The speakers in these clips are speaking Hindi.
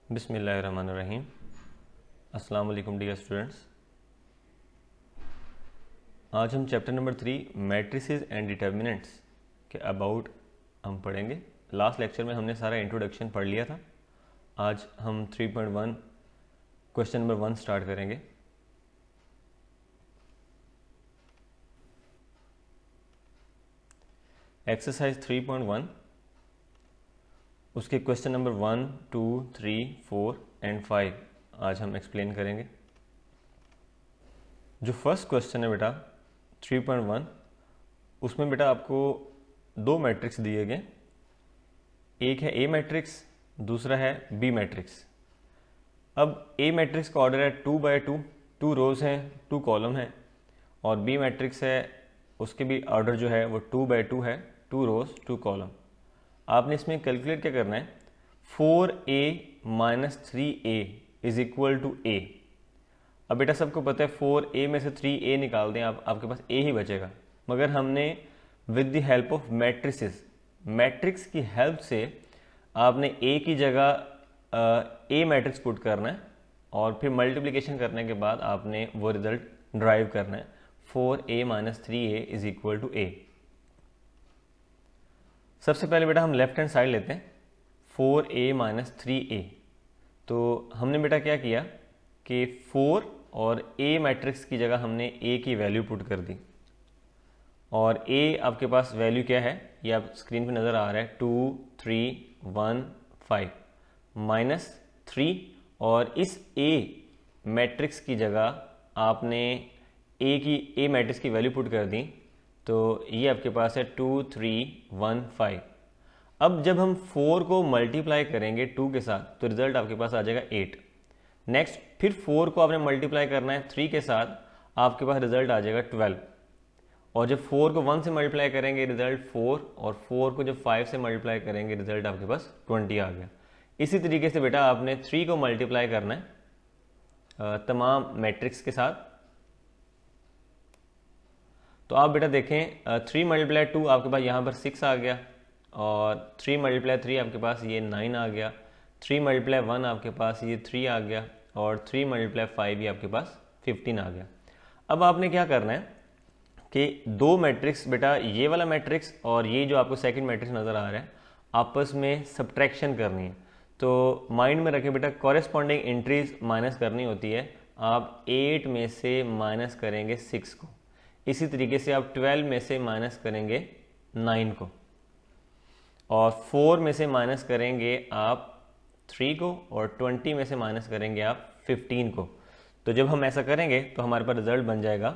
बिस्मिल्लाहिर्रहमानिर्रहीम। अस्सलाम वालेकुम डियर स्टूडेंट्स। आज हम chapter number 3 matrices and determinants के अबाउट हम पढ़ेंगे। लास्ट लेक्चर में हमने सारा इंट्रोडक्शन पढ़ लिया था। आज हम 3.1 क्वेश्चन नंबर 1 स्टार्ट करेंगे। एक्सरसाइज 3.1 उसके क्वेश्चन नंबर 1, 2, 3, 4 एंड 5 आज हम एक्सप्लेन करेंगे। जो फर्स्ट क्वेश्चन है बेटा 3.1, उसमें बेटा आपको दो मैट्रिक्स दिए गए, एक है ए मैट्रिक्स, दूसरा है बी मैट्रिक्स। अब ए मैट्रिक्स का ऑर्डर है 2/2, 2 रोज हैं 2 कॉलम हैं, और बी मैट्रिक्स है उसके भी ऑर्डर जो है वो 2/2 है, 2 रोज 2 कॉलम। आपने इसमें कैलकुलेट क्या करना है, 4a - 3a is equal to a। अब बेटा सबको पता है 4a में से 3a निकाल दें आप, आपके पास a ही बचेगा, मगर हमने with the help of matrices, matrix की हेल्प से आपने a की जगह a मैट्रिक्स पुट करना है और फिर मल्टीप्लिकेशन करने के बाद आपने वो रिजल्ट ड्राइव करना है, 4a - 3a is equal to a। सबसे पहले बेटा हम लेफ्ट हैंड साइड लेते हैं, 4a - 3a। तो हमने बेटा क्या किया कि 4 और a मैट्रिक्स की जगह हमने a की वैल्यू पुट कर दी, और a आपके पास वैल्यू क्या है ये आप स्क्रीन पे नज़र आ रहा है, 2, 3, 1, 5 -3, और इस a मैट्रिक्स की जगह आपने a मैट्रिक्स की वैल्यू पुट कर दी, तो ये आपके पास है 2, 3, 1, 5। अब जब हम 4 को मल्टीप्लाई करेंगे 2 के साथ तो रिजल्ट आपके पास आ जाएगा 8। नेक्स्ट फिर 4 को आपने मल्टीप्लाई करना है 3 के साथ, आपके पास रिजल्ट आ जाएगा 12। और जब 4 को 1 से मल्टीप्लाई करेंगे रिजल्ट 4, और 4 को जब 5 से मल्टीप्लाई करेंगे रिजल्ट आपके पास 20 आ गया। इसी तरीके से बेटा आपने 3 को मल्टीप्लाई करना है तमाम मैट्रिक्स के साथ। तो आप बेटा देखें 3 × 2 आपके पास यहाँ पर 6 आ गया, और 3 × 3 आपके पास ये 9 आ गया, 3 × 1 आपके पास ये 3 आ गया, और 3 × 5 ये आपके पास 15 आ गया। अब आपने क्या करना है कि दो मैट्रिक्स बेटा, ये वाला मैट्रिक्स और ये जो आपको सेकंड मैट्रिक्स नज़र आ रहा है, आपस में सब्ट्रैक्शन करनी है। तो माइंड में रखें बेटा, कॉरेस्पॉन्डिंग एंट्रीज माइनस करनी होती है। आप 8 में से माइनस करेंगे 6 को, इसी तरीके से आप 12 में से माइनस करेंगे 9 को, और 4 में से माइनस करेंगे आप 3 को, और 20 में से माइनस करेंगे आप 15 को। तो जब हम ऐसा करेंगे तो हमारे पास रिजल्ट बन जाएगा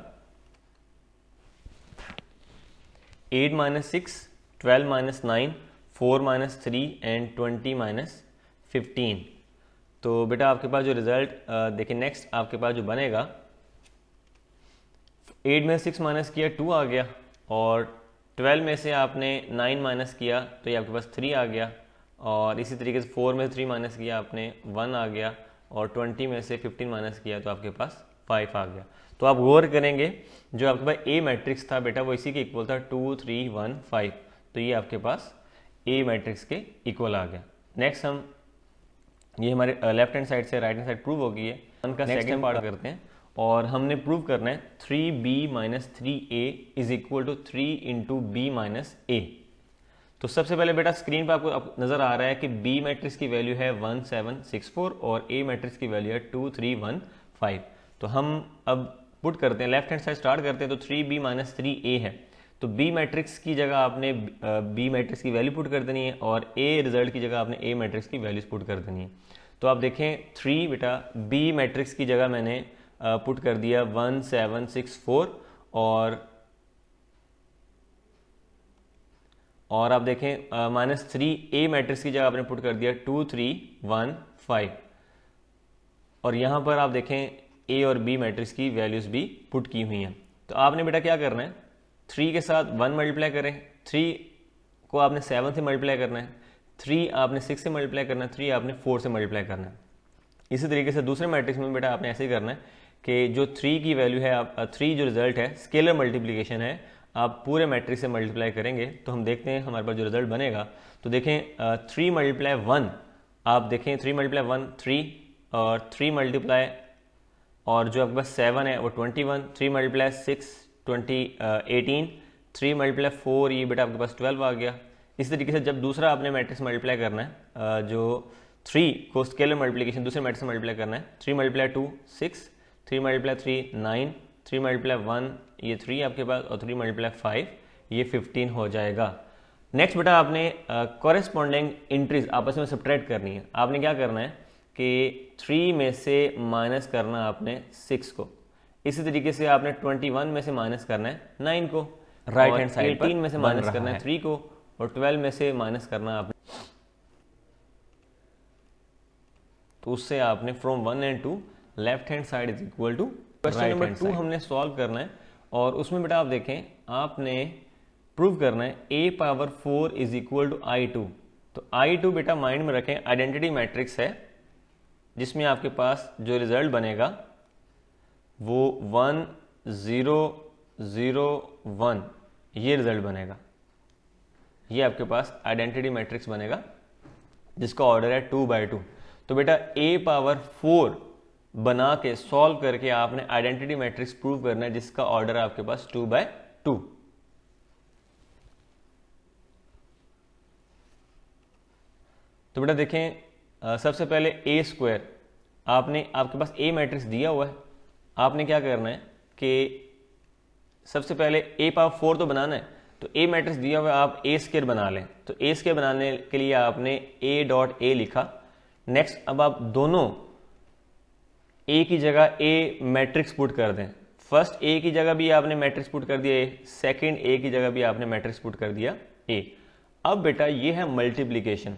8 - 6, 12 - 9, 4 - 3 एंड 20 - 15। तो बेटा आपके पास जो रिजल्ट देखिए नेक्स्ट आपके पास जो बनेगा, 8 में 6 माइनस किया 2 आ गया, और 12 में से आपने 9 माइनस किया तो ये आपके पास 3 आ गया, और इसी तरीके से 4 में से 3 माइनस किया आपने 1 आ गया, और 20 में से 15 माइनस किया तो आपके पास 5 आ गया। तो आप गौर करेंगे जो आपके पास ए मैट्रिक्स था बेटा वो इसी के इक्वल था, 2, 3, 1, 5। तो ये आपके पास ए मैट्रिक्स के इक्वल आ गया। नेक्स्ट हम ये हमारे लेफ्ट हैंड साइड से राइट हैंड साइड प्रूव हो गई है, उनका सेकंड पार्ट करते हैं, और हमने प्रूव करना है 3b - 3a is equal to 3 × b - a। तो सबसे पहले बेटा स्क्रीन पर आपको नजर आ रहा है कि b मैट्रिक्स की वैल्यू है 1, 7, 6, 4, और a मैट्रिक्स की वैल्यू है 2, 3, 1, 5। तो हम अब पुट करते हैं, लेफ्ट हैंड साइड स्टार्ट करते हैं। तो 3b - 3a है, तो b मैट्रिक्स की जगह आपने b मैट्रिक्स की वैल्यू पुट कर देनी है, और a रिजल्ट की जगह आपने a मैट्रिक्स की वैल्यूज पुट कर देनी है। तो आप देखें 3 बेटा b मैट्रिक्स की जगह मैंने पुट कर दिया 1, 7, 6, 4, और आप देखें -3 a मैट्रिक्स की जगह आपने पुट कर दिया 2, 3, 1, 5, और यहाँ पर आप देखें a और b मैट्रिक्स की वैल्यूज भी पुट की हुई हैं। तो आपने बेटा क्या करना है, 3 के साथ 1 मल्टीप्लाई करें, 3 को आपने 7 से मल्टीप्लाई करना है, 3 आपने 6 से मल्टीप्लाई करना है, 3 आपने 4 से मल्टीप्लाई करना है। इसी तरीके से दूसरे मैट्रिक्स में बेटा आपने ऐसे ही करना है कि जो 3 की वैल्यू है, आप 3 जो रिजल्ट है स्केलर मल्टीप्लिकेशन है, आप पूरे मैट्रिक्स से मल्टीप्लाई करेंगे तो हम देखते हैं हमारे पास जो रिजल्ट बनेगा। तो देखें 3 × 1 आप देखें 3 मल्टीप्लाई 1 3 और 3 मल्टीप्लाई और जो आपके पास 7 है वो 21, 3 मल्टीप्लाई 6 18, 3 मल्टीप्लाई 4 ये बेटा आपके पास 12 आ गया। इसी तरीके से जब दूसरा आपने मैट्रिक्स मल्टीप्लाई करना है जो 3 को स्केलर मल्टीप्लिकेशन दूसरे मैट्रिक्स मल्टीप्लाई करना है, 3 मल्टीप्लाई 2 6, 3 मल्टीप्लाई 3 9, 3 मल्टीप्लाई 1 ये 3 आपके पास और 3 मल्टीप्लाई 5 ये 15 हो जाएगा। नेक्स्ट बेटा आपने कॉरेस्पॉन्डिंग इंट्रीज आपस में सब्ट्रैक्ट करनी है। आपने क्या करना है कि 3 में से माइनस करना आपने 6 को, इसी तरीके से आपने 21 में से माइनस करना है 9 को, राइट हैंड साइड 18 में से माइनस करना है 3 को और 12 में से माइनस करना आपने, तो उससे आपने from 1 and 2 left hand side is equal to question number 2 हमने सॉल्व करना है। और उसमें बेटा आप देखें आपने प्रूव करना है a power 4 is equal to I2। तो I2 बेटा माइंड में रखें आइडेंटिटी मैट्रिक्स है जिसमें आपके पास जो रिजल्ट बनेगा वो 1 0 0 1 ये रिजल्ट बनेगा। ये आपके पास आइडेंटिटी मैट्रिक्स बनेगा जिसका ऑर्डर है 2 by 2। तो बेटा a पावर 4 बना के सॉल्व करके आपने आइडेंटिटी मैट्रिक्स प्रूव करना है जिसका ऑर्डर है आपके पास 2 by 2। तो बेटा देखें सबसे पहले a स्क्वायर आपके पास a मैट्रिक्स दिया हुआ है। आपने क्या करना है कि सबसे पहले a पावर 4 तो बनाना है, तो a मैट्रिक्स दिया हुआ है आप a स्क्वायर बना लें। तो a स्क्वायर बनाने के लिए आपने a डॉट a लिखा। नेक्स्ट अब आप दोनों a की जगह a मैट्रिक्स पुट कर दें। फर्स्ट a की जगह भी आपने मैट्रिक्स पुट कर दिया a, सेकेंड a की जगह भी आपने मैट्रिक्स पुट कर दिया a। अब बेटा ये है मल्टीप्लीकेशन।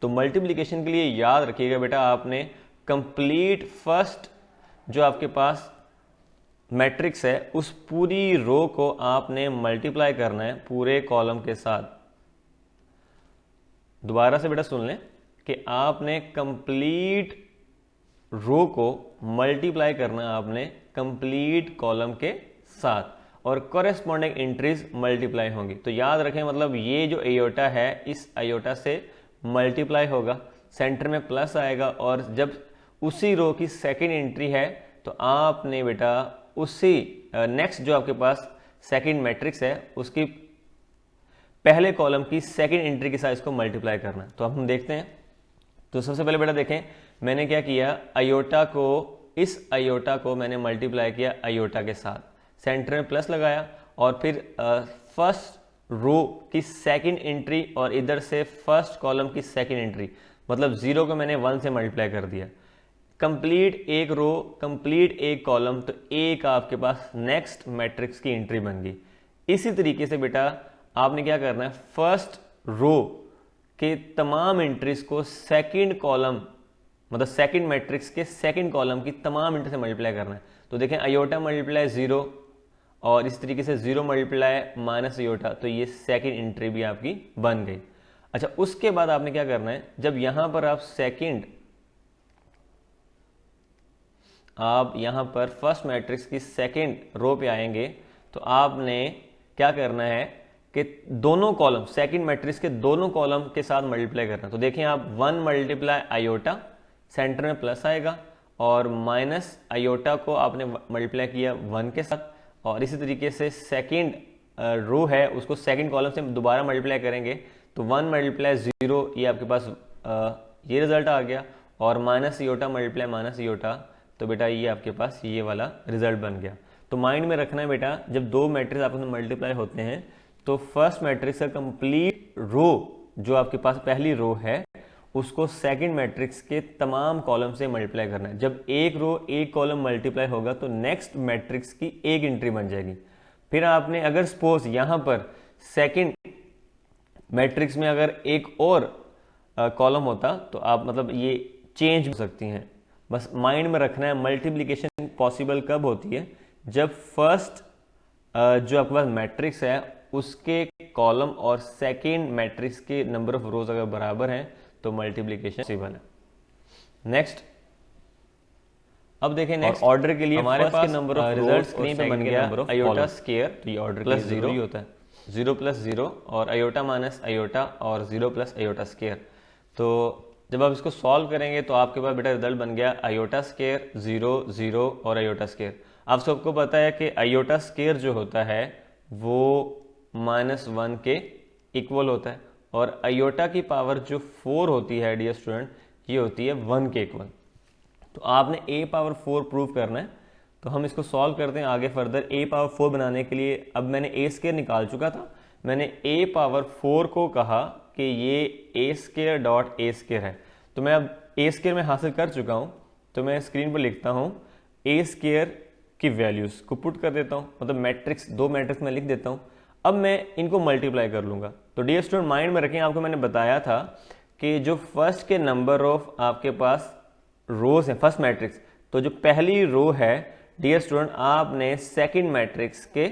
तो मल्टीप्लिकेशन के लिए याद रखिएगा बेटा आपने कंप्लीट फर्स्ट जो आपके पास मैट्रिक्स है उस पूरी रो को आपने मल्टीप्लाई करना है पूरे कॉलम के साथ। दोबारा से बेटा सुन लें कि आपने कंप्लीट रो को मल्टीप्लाई करना है आपने कंप्लीट कॉलम के साथ और कॉरेस्पॉन्डिंग एंट्रीज मल्टीप्लाई होंगी। तो याद रखें मतलब ये जो आयोटा है इस आयोटा से मल्टीप्लाई होगा, सेंटर में प्लस आएगा और जब उसी रो की सेकंड एंट्री है तो आपने बेटा उसी नेक्स्ट जो आपके पास सेकंड मैट्रिक्स है उसकी पहले कॉलम की सेकंड एंट्री के साथ इसको मल्टीप्लाई करना है। तो अब हम देखते हैं। तो सबसे पहले बेटा देखें मैंने क्या किया, आयोटा को इस आयोटा को मैंने मल्टीप्लाई किया आयोटा के साथ, सेंटर में प्लस लगाया और फिर फर्स्ट रो की सेकंड एंट्री और इधर से फर्स्ट कॉलम की सेकंड एंट्री मतलब 0 को मैंने 1 से मल्टीप्लाई कर दिया। कंप्लीट एक रो कंप्लीट एक कॉलम, तो एक आपके पास नेक्स्ट मैट्रिक्स की एंट्री बन गई। इसी तरीके से बेटा आपने क्या करना है, फर्स्ट रो के तमाम एंट्रीज को सेकंड कॉलम मतलब सेकंड मैट्रिक्स के सेकंड कॉलम की तमाम एंट्री से मल्टीप्लाई करना है। तो देखें आयोटा मल्टीप्लाई 0 और इस तरीके से 0 मल्टीप्लाई माइनस आयोटा, तो ये सेकंड एंट्री भी आपकी बन गई। अच्छा उसके बाद आपने क्या करना है, जब यहां पर आप यहां पर फर्स्ट मैट्रिक्स की सेकंड रो पे आएंगे तो आपने क्या करना है कि दोनों कॉलम सेकंड मैट्रिक्स के दोनों कॉलम के साथ मल्टीप्लाई करना। तो देखिए आप 1 मल्टीप्लाई आयोटा, सेंटर में प्लस आएगा और माइनस आयोटा को आपने मल्टीप्लाई किया 1 के साथ और इसी तरीके से सेकंड रो है उसको सेकंड कॉलम से दोबारा मल्टीप्लाई करेंगे तो 1 मल्टीप्लाई 0 ये आपके पास ये रिजल्ट आ गया और minus iota multiply minus iota, तो बेटा ये आपके पास ये वाला रिजल्ट बन गया। तो माइंड में रखना है बेटा जब दो मैट्रिक्स आपस में मल्टीप्लाई होते हैं तो फर्स्ट मैट्रिक्स का कंप्लीट रो जो आपके पास पहली रो है उसको सेकंड मैट्रिक्स के तमाम कॉलम से मल्टीप्लाई करना है। जब एक रो एक कॉलम मल्टीप्लाई होगा तो नेक्स्ट मैट्रिक्स की एक एंट्री बन जाएगी। फिर आपने अगर सपोज यहां पर सेकंड मैट्रिक्स में अगर एक और कॉलम होता तो आप मतलब ये चेंज हो सकती हैं। बस माइंड में रखना है मल्टीप्लिकेशन पॉसिबल कब होती है, जब फर्स्ट जो आपके पास मैट्रिक्स है उसके कॉलम और सेकेंड मैट्रिक्स के नंबर ऑफ रोज अगर बराबर हैं तो मल्टीप्लिकेशन पॉसिबल है। नेक्स्ट अब देखें नेक्स्ट ऑर्डर के लिए हमारे पास नंबर ऑफ रिजल्ट स्क्रीन पे बन गया आयोटा स्क्वायर, तो ये ऑर्डर प्लस 0 ही होता है, 0 प्लस 0 और आयोटा माइनस आयोटा और 0 प्लस आयोटा स्क्वायर। तो जब आप इसको सॉल्व करेंगे तो आपके पास बेटा रिजल्ट बन गया आयोटा स्केयर 0 0 और आयोटा स्केयर। आप सबको पता है कि आयोटा स्केयर जो होता है वो -1 के इक्वल होता है और आयोटा की पावर जो 4 होती है डियर स्टूडेंट ये होती है 1 के इक्वल। तो आपने a पावर 4 प्रूव करना है, तो हम इसको सॉल्व करते हैं आगे फर्दर। a पावर 4 बनाने के लिए अब मैंने a स्केयर निकाल चुका था, मैंने a पावर 4 को कहा कि ये a square dot a square है, तो मैं अब a स्केयर में हासिल कर चुका हूँ। तो मैं स्क्रीन पर लिखता हूँ a स्केयर की वैल्यूज़ को पुट कर देता हूँ, मतलब मैट्रिक्स, दो मैट्रिक्स में लिख देता हूँ। अब मैं इनको मल्टीप्लाई कर लूँगा। तो डियर स्टूडेंट माइंड में रखें, आपको मैंने बताया था कि जो फर्स्ट के नंबर ऑफ आपके पास रोज हैं फर्स्ट मैट्रिक्स, तो जो पहली रो है डियर स्टूडेंट आपने सेकंड मैट्रिक्स के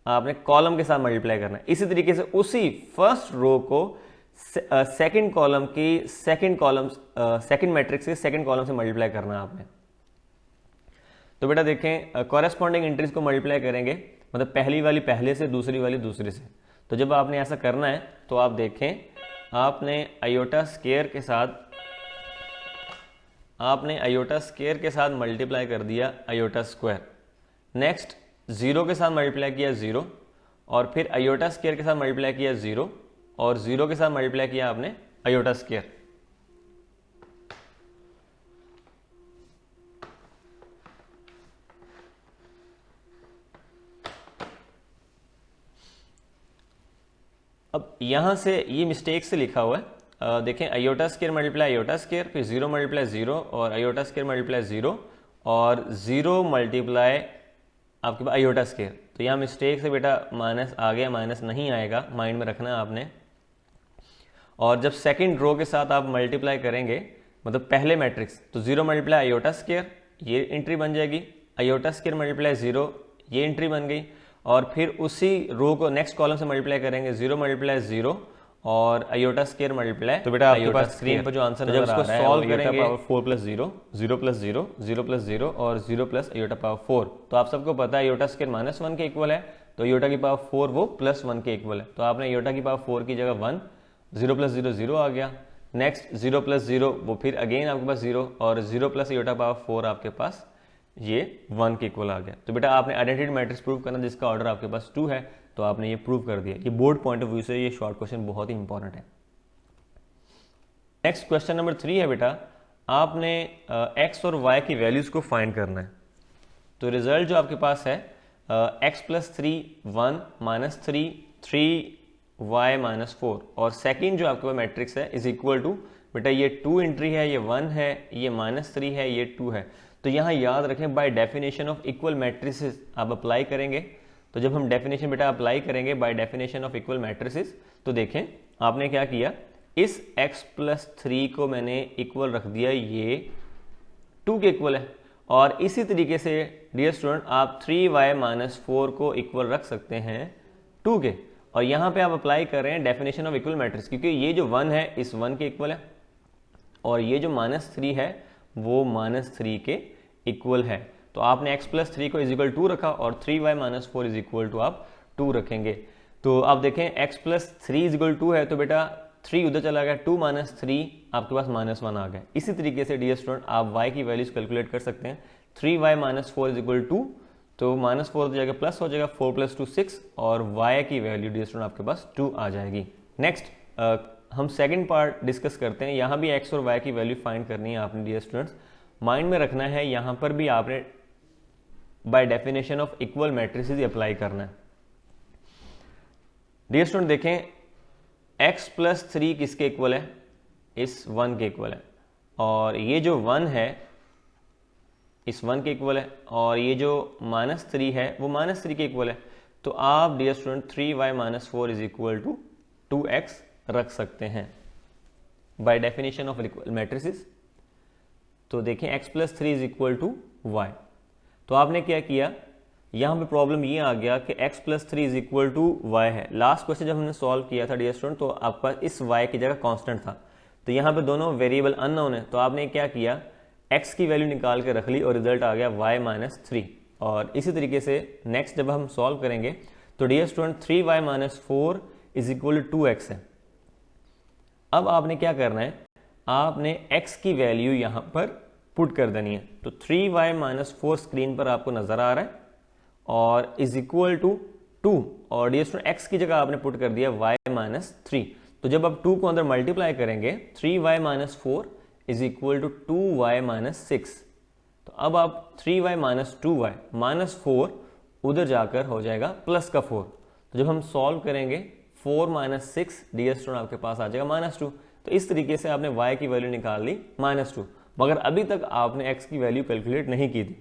आपने कॉलम के साथ मल्टीप्लाई करना है। इसी तरीके से उसी फर्स्ट रो को सेकंड कॉलम की सेकंड मैट्रिक्स के सेकंड कॉलम से मल्टीप्लाई करना है आपने। तो बेटा देखें कॉरेस्पॉन्डिंग एंट्रीज को मल्टीप्लाई करेंगे, मतलब पहली वाली पहले से, दूसरी वाली दूसरे से। तो जब आपने ऐसा करना है तो आप देखें आपने आयोटा स्केयर के साथ मल्टीप्लाई कर दिया आयोटा स्क्वायर, नेक्स्ट 0 के साथ मल्टीप्लाई किया 0 और फिर आयोटा स्केयर के साथ मल्टीप्लाई किया 0 और 0 के साथ मल्टीप्लाई किया आपने आयोटा स्केयर। अब यहां से ये मिस्टेक से लिखा हुआ है, देखें iota square multiply iota square, फिर 0 मल्टीप्लाई 0 और आयोटा स्केयर मल्टीप्लाई 0 और 0 मल्टीप्लाई आपके पास आयोटा स्केयर। तो यहाँ मिस्टेक से बेटा माइनस आ गया, माइनस नहीं आएगा, माइंड में रखना है आपने। और जब सेकंड रो के साथ आप मल्टीप्लाई करेंगे, मतलब पहले मैट्रिक्स, तो 0 मल्टीप्लाई आयोटा स्केयर ये एंट्री बन जाएगी, आयोटा स्केयर मल्टीप्लाई 0 ये एंट्री बन गई और फिर उसी रो को नेक्स्ट कॉलम से मल्टीप्लाई करेंगे 0 मल्टीप्लाई 0 और आयोटा स्केयर मल्टीप्लाई। तो बेटा आपके पास स्क्रीन पर जो आंसर नजर आ रहा है सॉल्व करेंगे पावर 4 प्लस 0, 0 प्लस 0, 0 प्लस 0 और 0 प्लस आयोटा पावर 4। तो आप सबको पता है आयोटा स्केयर -1 के इक्वल है, तो आयोटा की पावर 4 वो +1 के इक्वल है। तो आपने आयोटा की पावर 4 की जगह 1, 0 प्लस 0 0 आ गया, नेक्स्ट 0 प्लस 0 वो फिर अगेन आपके पास 0 और 0 प्लस आयोटा पावर 4 आपके पास ये 1 के इक्वल आ गया। तो बेटा आपने आइडेंटिटी मैट्रिक्स प्रूव करना जिसका ऑर्डर आपके पास 2 है, तो आपने ये प्रूव कर दिया। ये बोर्ड पॉइंट ऑफ व्यू से ये शॉर्ट क्वेश्चन बहुत ही इंपॉर्टेंट है। नेक्स्ट क्वेश्चन नंबर 3 है बेटा, आपने x और y की वैल्यूज को फाइंड करना है। तो रिजल्ट जो आपके पास है x plus 3 1 minus 3 3y minus 4 और सेकेंड जो आपके पास मैट्रिक्स है इज इक्वल टू, बेटा ये 2 एंट्री है, ये 1 है, ये -3 है, ये 2 है। तो यहाँ याद रखें bye definition of equal matrices आप अप्लाई करेंगे। तो जब हम डेफिनेशन बेटा अप्लाई करेंगे bye definition of equal matrices, तो देखें आपने क्या किया, इस x प्लस 3 को मैंने इक्वल रख दिया, ये 2 के इक्वल है। और इसी तरीके से डियर स्टूडेंट आप 3y माइनस 4 को इक्वल रख सकते हैं 2 के, और यहाँ पे आप अप्लाई कर रहे हैं डेफिनेशन ऑफ इक्वल मैट्रिक्स, क्योंकि ये जो 1 है इस 1 के इक्वल है और ये जो -3 है वो -3 के इक्वल है। तो आपने x प्लस 3 को इज इक्वल 2 रखा और 3y minus 4 is equal to आप 2 रखेंगे। तो आप देखें x प्लस 3 इज इक्वल 2 है, तो बेटा 3 उधर चला गया, 2 माइनस 3 आपके पास -1 आ गया। इसी तरीके से डियर स्टूडेंट आप y की वैल्यूज कैलकुलेट कर सकते हैं। 3y माइनस 4 इज इक्वल 2, तो -4 हो जाएगा प्लस हो जाएगा, 4 प्लस 2 6 और y की वैल्यू डियर स्टूडेंट आपके पास 2 आ जाएगी। नेक्स्ट हम सेकंड पार्ट डिस्कस करते हैं। यहाँ भी x और y की वैल्यू फाइंड करनी है आपने डियर स्टूडेंट्स, माइंड में रखना है, यहाँ पर भी आपने bye definition of equal matrices apply करना है। डियर स्टूडेंट देखें x प्लस 3 किसके इक्वल है, इस 1 के इक्वल है, और ये जो 1 है इस 1 के इक्वल है, और ये जो -3 है वो -3 के इक्वल है। तो आप dear student 3y minus 4 is equal to 2x रख सकते हैं by definition of equal matrices. तो देखें x plus 3 is equal to y। तो आपने क्या किया, यहाँ पे प्रॉब्लम ये आ गया कि x plus 3 is equal to y है। लास्ट क्वेश्चन जब हमने सॉल्व किया था डियर स्टूडेंट, तो आपका इस y की जगह कांस्टेंट था, तो यहाँ पे दोनों वेरिएबल अननोन है। तो आपने क्या किया, x की वैल्यू निकाल के रख ली और रिजल्ट आ गया y माइनस 3। और इसी तरीके से नेक्स्ट जब हम सॉल्व करेंगे तो dear student 3y minus 4 is equal to 2x है। अब आपने क्या करना है, आपने x की वैल्यू यहाँ पर पुट कर देनी है। तो 3y माइनस 4 स्क्रीन पर आपको नजर आ रहा है और इज इक्वल टू 2, और डियर स्टूडेंट x की जगह आपने पुट कर दिया y माइनस 3। तो जब आप 2 को अंदर मल्टीप्लाई करेंगे 3y minus 4 is equal to 2y minus 6। तो अब आप 3y माइनस 2y माइनस 4 उधर जाकर हो जाएगा प्लस का 4। तो जब हम सॉल्व करेंगे 4 माइनस 6 डियर स्टूडेंट आपके पास आ जाएगा माइनस 2। तो इस तरीके से आपने y की वैल्यू निकाल ली माइनस 2, मगर अभी तक आपने x की वैल्यू कैलकुलेट नहीं की थी।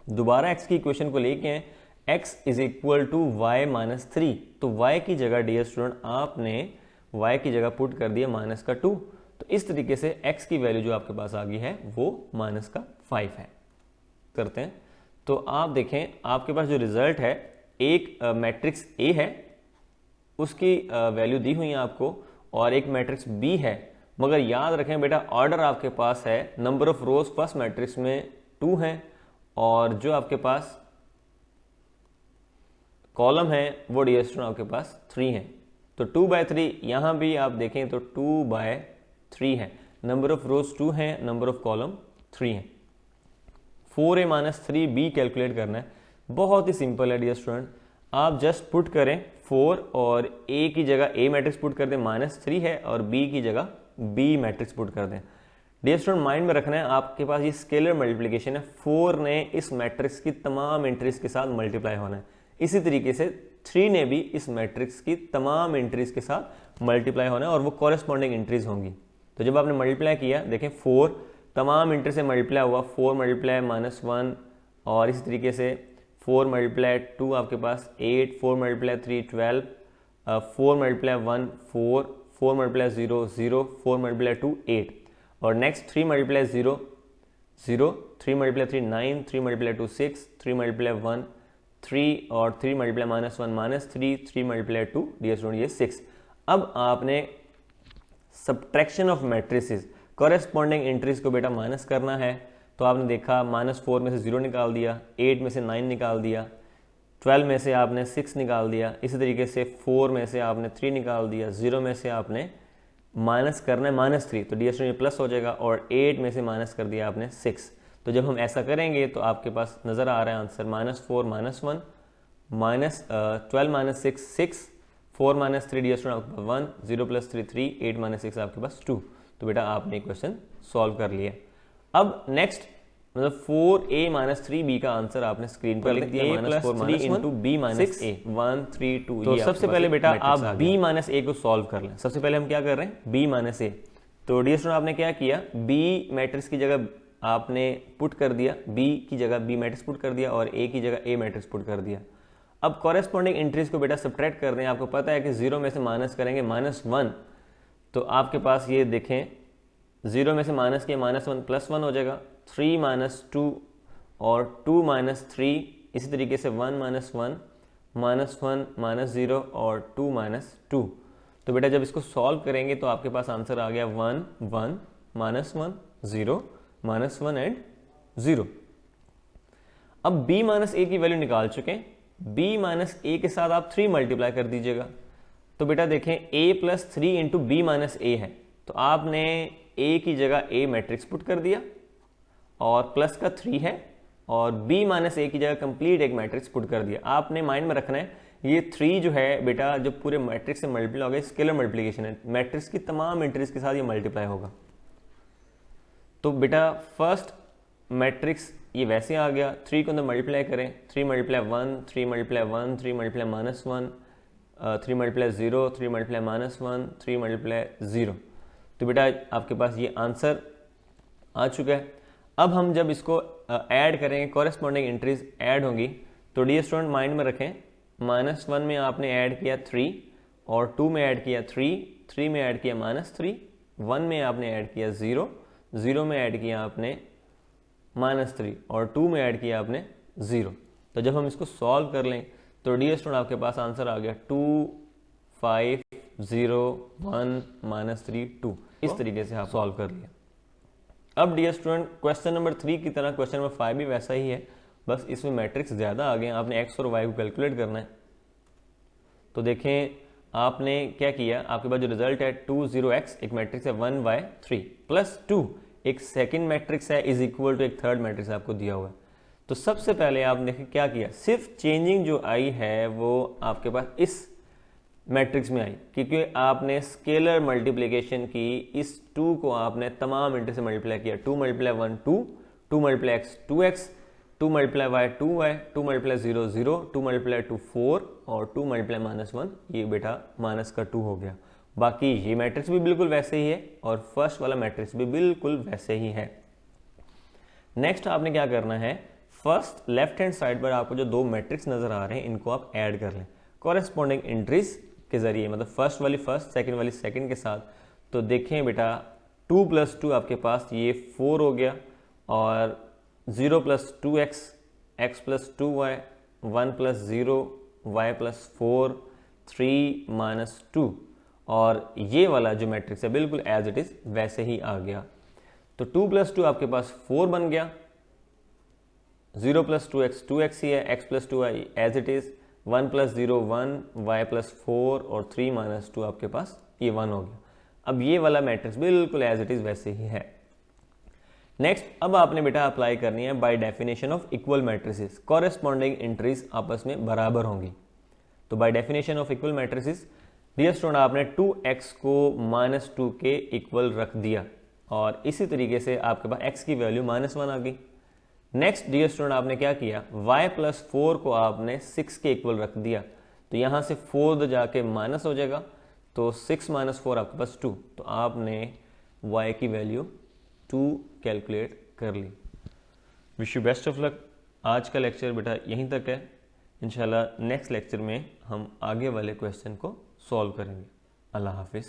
दोबारा x की इक्वेशन को लेके हैं, x is equal to y minus 3। तो y की जगह डियर स्टूडेंट आपने y की जगह पुट कर दिया माइनस का 2। तो इस तरीके से x की वैल्यू जो आपके पास आ गई है वो माइनस का 5 है। करते हैं तो आप देखें आपके पास जो रिजल्ट है, एक मैट्रिक्स A है उसकी वैल्यू दी हुई है आपको, और एक मैट्रिक्स B है। मगर याद रखें बेटा ऑर्डर आपके पास है, number of rose first matrix में 2 है और जो आपके पास कॉलम है वो डियर स्टूडेंट आपके पास 3 है। तो 2/3 यहाँ भी आप देखें तो 2/3 है, नंबर ऑफ रोज 2 है, नंबर ऑफ कॉलम 3 है। 4a माइनस 3b कैलकुलेट करना है, बहुत ही सिंपल है डियर स्टूडेंट। आप जस्ट पुट करें 4 और a की जगह a मैट्रिक्स पुट कर दें, माइनस 3 है, और b की जगह b मैट्रिक्स पुट कर दें। डियर स्टूडेंट माइंड में रखना है आपके पास ये स्केलर मल्टीप्लिकेशन है, 4 ने इस मैट्रिक्स की तमाम एंट्रीज के साथ मल्टीप्लाई होना है, इसी तरीके से 3 ने भी इस मैट्रिक्स की तमाम एंट्रीज के साथ मल्टीप्लाई होना है और वो कॉरेस्पॉन्डिंग एंट्रीज होंगी। तो जब आपने मल्टीप्लाई किया देखें 4 तमाम एंट्री से मल्टीप्लाई हुआ, 4 मल्टीप्लाई माइनस 1, और इसी तरीके से 4 मल्टीप्लाई 2 आपके पास 8, 4 मल्टीप्लाई 3 12, 4 मल्टीप्लाई 1 4, 4 मल्टीप्लाई 0 0, 4 मल्टीप्लाई 2 8, और next 3 multiply 0 0, 3 multiply 3 9, 3 multiply 2 6, 3 multiply 1 3, और 3 multiply minus 1 minus 3, 3 multiply 2 dear student ये 6। अब आपने subtraction of matrices corresponding entries को बेटा माइनस करना है। तो आपने देखा माइनस 4 में से 0 निकाल दिया, 8 में से 9 निकाल दिया, 12 में से आपने 6 निकाल दिया, इसी तरीके से 4 में से आपने 3 निकाल दिया, 0 में से आपने माइनस करना है माइनस 3, तो डियर स्टूडेंट प्लस हो जाएगा, और 8 में से माइनस कर दिया आपने 6। तो जब हम ऐसा करेंगे तो आपके पास नज़र आ रहा है answer minus 4 minus 1 minus 12 minus 6 6, 4 minus 3 dear student आपके पास 1, 0 प्लस 3 3, 8 माइनस 6 आपके पास 2। तो बेटा आपने क्वेश्चन सॉल्व कर लिया। अब नेक्स्ट मतलब 4a माइनस 3b का आंसर आपने स्क्रीन पर लिख दिया, minus 4 minus 1 into b minus a 1 3 2। तो सबसे पहले बेटा आप b माइनस a को सॉल्व कर लें। सबसे पहले हम क्या कर रहे हैं, b माइनस a। तो डियर स्टूडेंट आपने क्या किया, b मैट्रिक्स की जगह आपने पुट कर दिया, b की जगह b मैट्रिक्स पुट कर दिया और a की जगह a मैट्रिक्स पुट कर दिया। अब कॉरेस्पॉन्डिंग एंट्रीज को बेटा सब्ट्रैक्ट कर दें। आपको पता है कि 0 में से माइनस करेंगे माइनस 1, तो आपके पास ये देखें 0 में से माइनस किया माइनस 1 प्लस 1 हो जाएगा, 3 माइनस 2 और 2 माइनस 3, इसी तरीके से 1 माइनस 1 माइनस 1 माइनस 0 और 2 माइनस 2। तो बेटा जब इसको सॉल्व करेंगे तो आपके पास आंसर आ गया 1 1 माइनस 1 0 माइनस 1 एंड 0। अब b माइनस a की वैल्यू निकाल चुके हैं, b माइनस a के साथ आप 3 मल्टीप्लाई कर दीजिएगा। तो बेटा देखें a प्लस 3 इंटू बी माइनस a है, तो आपने a की जगह a मैट्रिक्स पुट कर दिया और प्लस का 3 है, और b माइनस a की जगह कंप्लीट एक मैट्रिक्स पुट कर दिया। आपने माइंड में रखना है ये 3 जो है बेटा जब पूरे मैट्रिक्स से मल्टीप्लाई होगा, स्केलर मल्टीप्लिकेशन है, मैट्रिक्स की तमाम एंट्रीज के साथ ये मल्टीप्लाई होगा। तो बेटा फर्स्ट मैट्रिक्स ये वैसे आ गया, 3 को अंदर मल्टीप्लाई करें, 3 multiply 1 3 multiply 1 3 multiply minus 1 3 multiply 0 3 multiply minus 1 3 multiply 0। तो बेटा आपके पास ये आंसर आ चुका है। अब हम जब इसको ऐड करेंगे, कॉरेस्पॉन्डिंग एंट्रीज ऐड होंगी, तो डियर स्टूडेंट माइंड में रखें माइनस 1 में आपने ऐड किया 3 और 2 में ऐड किया 3, 3 में ऐड किया माइनस 3, 1 में आपने ऐड किया 0, 0 में ऐड किया आपने माइनस 3 और 2 में ऐड किया आपने 0। तो जब हम इसको सॉल्व कर लें तो डियर स्टूडेंट आपके पास आंसर आ गया 2 5 0 1 माइनस 3 2। इस तरीके से आप सॉल्व कर लिया। अब डियर स्टूडेंट क्वेश्चन नंबर 3 की तरह क्वेश्चन नंबर 5 भी वैसा ही है, बस इसमें मैट्रिक्स ज़्यादा आ गए, आपने x और y को कैलकुलेट करना है। तो देखें आपने क्या किया, आपके पास जो रिजल्ट है 20x एक मैट्रिक्स है 1/3 प्लस 2 एक सेकंड मैट्रिक्स है इज इक्वल टू एक थर्ड मैट्रिक्स आपको दिया हुआ है। तो सबसे पहले आपने क्या किया, सिर्फ चेंजिंग जो आई है वो आपके पास इस मैट्रिक्स में आई, क्योंकि आपने स्केलर मल्टीप्लिकेशन की, इस 2 को आपने तमाम इंटर से मल्टीप्लाई किया। 2 multiply 1 2, 2 multiply x 2x, 2 multiply y 2y, 2 multiply 0 0, 2 multiply 2 4 और 2 मल्टीप्लाई -1, ये बेटा माइनस का 2 हो गया। बाकी ये मैट्रिक्स भी बिल्कुल वैसे ही है और फर्स्ट वाला मैट्रिक्स भी बिल्कुल वैसे ही है। नेक्स्ट आपने क्या करना है, फर्स्ट लेफ्ट हैंड साइड पर आपको जो 2 मैट्रिक्स नजर आ रहे हैं इनको आप ऐड कर लें कॉरेस्पॉन्डिंग एंट्रीज के जरिए, मतलब फर्स्ट वाली फर्स्ट, सेकंड वाली सेकंड के साथ। तो देखें बेटा 2 + 2 आपके पास ये 4 हो गया और 0 + 2x, x + 2y, 1 + 0, y + 4, 3 - 2 और ये वाला जो मैट्रिक्स है बिल्कुल एज इट इज वैसे ही आ गया। तो 2 + 2 आपके पास 4 बन गया, 0 + 2x 2x ही है, x + 2y as it is, 1 + 0 1, y + 4 और 3 - 2 आपके पास ये 1 हो गया। अब ये वाला मैट्रिक्स बिल्कुल एज इट इज वैसे ही है। नेक्स्ट अब आपने बेटा अप्लाई करनी है by definition of equal matrices, corresponding entries आपस में बराबर होंगी। तो by definition of equal matrices dear student आपने 2x को -2 के इक्वल रख दिया और इसी तरीके से आपके पास x की वैल्यू -1 आ गई। नेक्स्ट डियर स्टूडेंट आपने क्या किया, y + 4 को आपने 6 के इक्वल रख दिया, तो यहां से 4 जाके माइनस हो जाएगा, तो 6 - 4 आपके पास 2, तो आपने y की वैल्यू 2 कैलकुलेट कर ली। Wish you best of luck. आज का लेक्चर बेटा यहीं तक है, इंशाल्लाह नेक्स्ट लेक्चर में हम आगे वाले क्वेश्चन को सॉल्व करेंगे। अल्लाह हाफिज़।